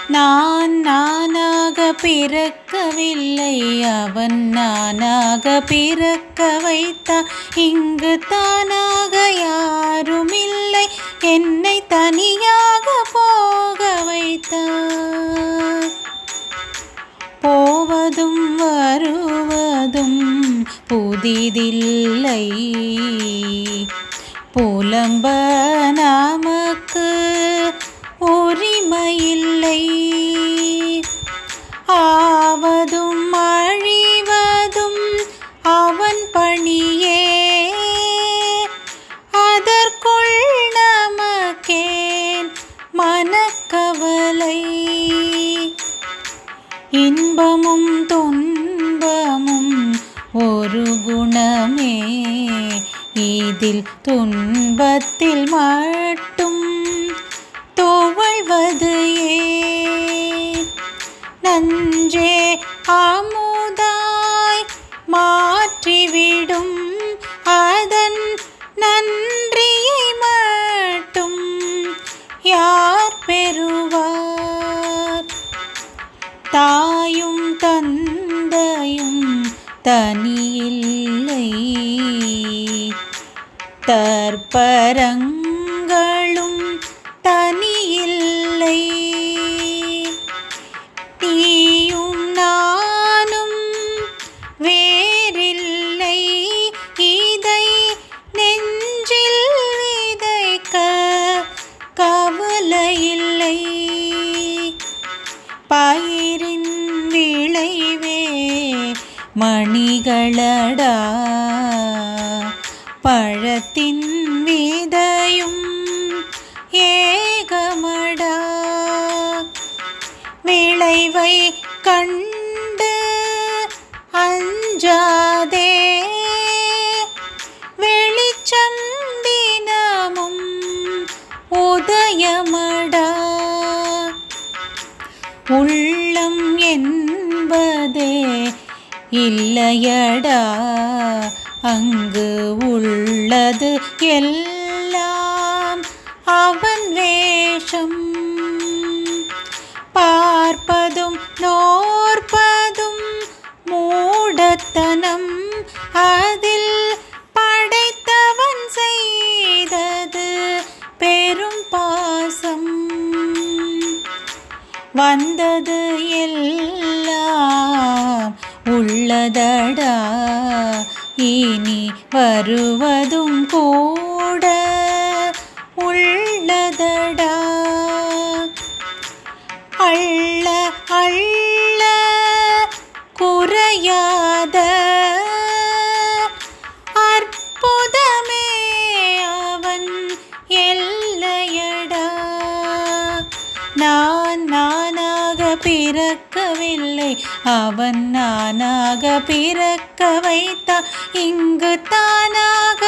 நான் நானாக பிறக்கவில்லை, அவன் நானாக பிறக்க வைத்தான். இங்கு தானாக யாருமில்லை, என்னை தனியாக போக வைத்தான். போவதும் வருவதும் புதிதில்லை, புலம்ப நமக்கு உரிமையில்லை. ஆவதும் அழிவதும் அவன் பணியே, அதற்குள் நமக்கேன் மனக்கவலை. இன்பமும் துன்பமும் ஒரு குணமே, இதில் துன்பத்தில் மட்டும் துவழ்வது ஏன்? நன்றே அமுதாய் மாற்றிவிடும், அதன் நன்றியை மட்டும் யார் பெறுவார்? தாயும் தந்தையும் தனியில்லை, தற்பரங்களும் தனியில்லை. நீயும் நானும் வேறில்லை, இதை நெஞ்சில் விதைக்க கவலையில்லை. பயிரின் விளைவே மணிகளடா, பழத்தின் விதையும் ஏகமடா. விளைவை கண்டு அஞ்சாதே, வெளிச்சம் தினமும் உதயமடா. உள்ளம் என்பதே இல்லையடா, அங்கு உள்ளது எல்லாம் அவன் வேஷம். பார்ப்பதும் நோற்பதும் மூடத்தனம், அதில் படைத்தவன் செய்தது பெரும் பாசம். வந்தது எல்லாம் உள்ளதடா, இனி வருவதும் கூட உள்ளதடா. அள்ள அள்ள குறையாத அற்புதமே அவன் எல்லையடா. நான் நானாக பிறக்கவில்லை, அவன் நானாக பிறக்க வைத்தான். இங்கு தானாக